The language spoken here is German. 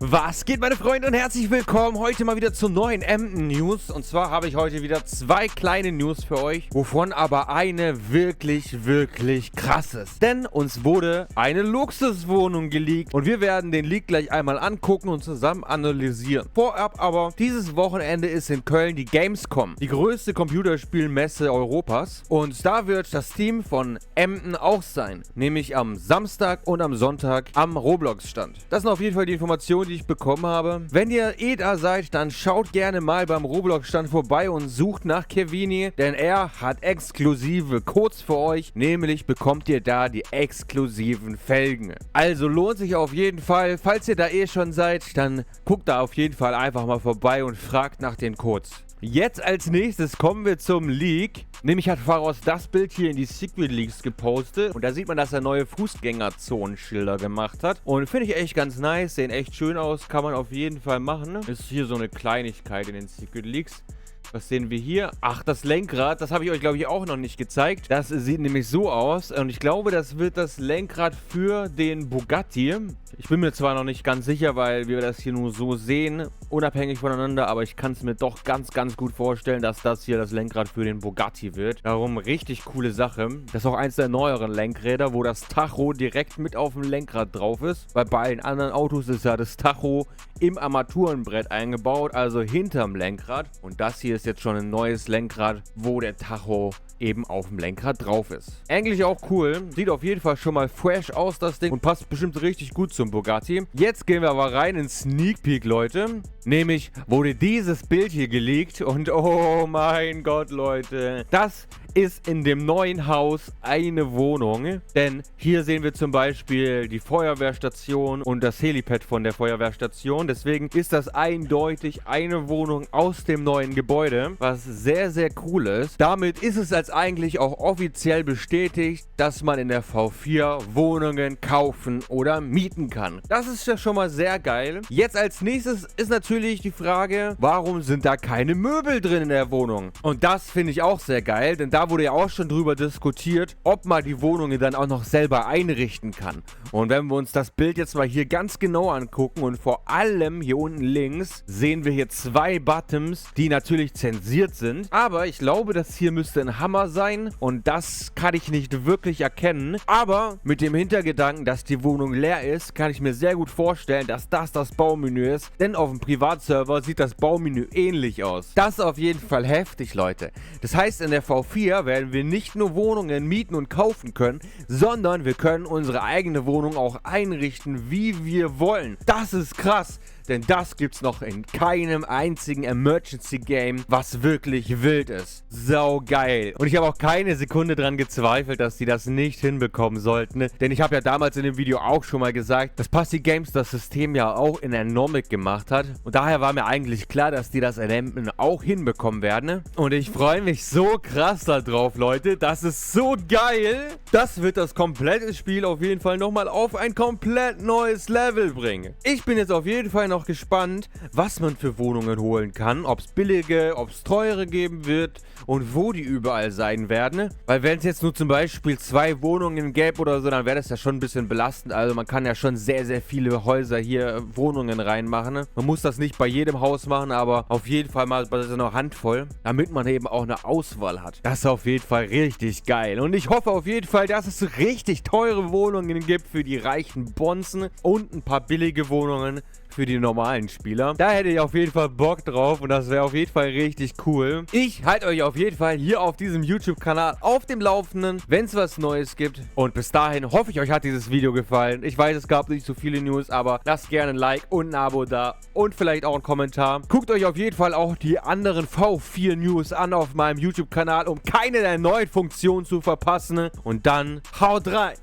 Was geht, meine Freunde, und herzlich willkommen heute mal wieder zu neuen Emden News. Und zwar habe ich heute wieder zwei kleine News für euch, wovon aber eine wirklich krass ist. Denn uns wurde eine Luxuswohnung geleakt und wir werden den Leak gleich einmal angucken und zusammen analysieren. Vorab aber, dieses Wochenende ist in Köln die Gamescom, die größte Computerspielmesse Europas. Und da wird das Team von Emden auch sein, nämlich am Samstag und am Sonntag am Roblox-Stand. Das sind auf jeden Fall die Informationen, die ich bekommen habe. Wenn ihr da seid, dann schaut gerne mal beim Roblox-Stand vorbei und sucht nach Kevini, denn er hat exklusive Codes für euch, nämlich bekommt ihr da die exklusiven Felgen. Also lohnt sich auf jeden Fall, falls ihr da schon seid, dann guckt da auf jeden Fall einfach mal vorbei und fragt nach den Codes. Jetzt als nächstes kommen wir zum Leak. Nämlich hat Pharos das Bild hier in die Secret Leaks gepostet. Und da sieht man, dass er neue Fußgängerzonenschilder gemacht hat. Und finde ich echt ganz nice. Sehen echt schön aus. Kann man auf jeden Fall machen. Ist hier so eine Kleinigkeit in den Secret Leaks. Was sehen wir hier? Ach, das Lenkrad. Das habe ich euch, glaube ich, auch noch nicht gezeigt. Das sieht nämlich so aus. Und ich glaube, das wird das Lenkrad für den Bugatti. Ich bin mir zwar noch nicht ganz sicher, weil wir das hier nur so sehen, unabhängig voneinander, aber ich kann es mir doch ganz gut vorstellen, dass das hier das Lenkrad für den Bugatti wird. Darum richtig coole Sache. Das ist auch eins der neueren Lenkräder, wo das Tacho direkt mit auf dem Lenkrad drauf ist. Weil bei allen anderen Autos ist ja das Tacho im Armaturenbrett eingebaut, also hinterm Lenkrad. Und das hier ist jetzt schon ein neues Lenkrad, wo der Tacho eben auf dem Lenkrad drauf ist. Eigentlich auch cool. Sieht auf jeden Fall schon mal fresh aus, das Ding. Und passt bestimmt richtig gut zum Bugatti. Jetzt gehen wir aber rein in Sneak Peek, Leute. Nämlich wurde dieses Bild hier geleakt. Und oh mein Gott, Leute. Das ist in dem neuen Haus eine Wohnung. Denn hier sehen wir zum Beispiel die Feuerwehrstation und das Helipad von der Feuerwehrstation. Deswegen ist das eindeutig eine Wohnung aus dem neuen Gebäude. Was sehr cool ist. Damit ist es als eigentlich auch offiziell bestätigt, dass man in der V4 Wohnungen kaufen oder mieten kann. Das ist ja schon mal sehr geil. Jetzt als nächstes ist natürlich die Frage, warum sind da keine Möbel drin in der Wohnung? Und das finde ich auch sehr geil, denn da wurde ja auch schon drüber diskutiert, ob man die Wohnungen dann auch noch selber einrichten kann. Und wenn wir uns das Bild jetzt mal hier ganz genau angucken und vor allem hier unten links sehen wir hier zwei Buttons, die natürlich zensiert sind. Aber ich glaube, das hier müsste ein Hammer sein und das kann ich nicht wirklich erkennen. Aber mit dem Hintergedanken, dass die Wohnung leer ist, kann ich mir sehr gut vorstellen, dass das Baumenü ist. Denn auf dem Privatserver sieht das Baumenü ähnlich aus. Das ist auf jeden Fall heftig, Leute. Das heißt, in der V4 werden wir nicht nur Wohnungen mieten und kaufen können, sondern wir können unsere eigene Wohnung auch einrichten, wie wir wollen. Das ist krass. Denn das gibt's noch in keinem einzigen Emergency-Game, was wirklich wild ist. Sau geil. Und ich habe auch keine Sekunde dran gezweifelt, dass die das nicht hinbekommen sollten. Denn ich habe ja damals in dem Video auch schon mal gesagt, dass Passi Games das System ja auch in Anomic gemacht hat. Und daher war mir eigentlich klar, dass die das in Emden auch hinbekommen werden. Und ich freue mich so krass da drauf, Leute. Das ist so geil. Das wird das komplette Spiel auf jeden Fall nochmal auf ein komplett neues Level bringen. Ich bin jetzt auf jeden Fall noch gespannt, was man für Wohnungen holen kann, ob es billige, ob es teure geben wird und wo die überall sein werden. Weil wenn es jetzt nur zum Beispiel 2 Wohnungen gäbe oder so, dann wäre das ja schon ein bisschen belastend. Also man kann ja schon sehr viele Häuser hier, Wohnungen reinmachen. Man muss das nicht bei jedem Haus machen, aber auf jeden Fall mal bei so einer Handvoll, damit man eben auch eine Auswahl hat. Das ist auf jeden Fall richtig geil. Und ich hoffe auf jeden Fall, dass es richtig teure Wohnungen gibt für die reichen Bonzen und ein paar billige Wohnungen für die normalen Spieler. Da hätte ich auf jeden Fall Bock drauf und das wäre auf jeden Fall richtig cool. Ich halte euch auf jeden Fall hier auf diesem YouTube-Kanal auf dem Laufenden, wenn es was Neues gibt. Und bis dahin hoffe ich, euch hat dieses Video gefallen. Ich weiß, es gab nicht so viele News, aber lasst gerne ein Like und ein Abo da und vielleicht auch einen Kommentar. Guckt euch auf jeden Fall auch die anderen V4 News an auf meinem YouTube-Kanal, um keine der neuen Funktionen zu verpassen. Und dann haut rein!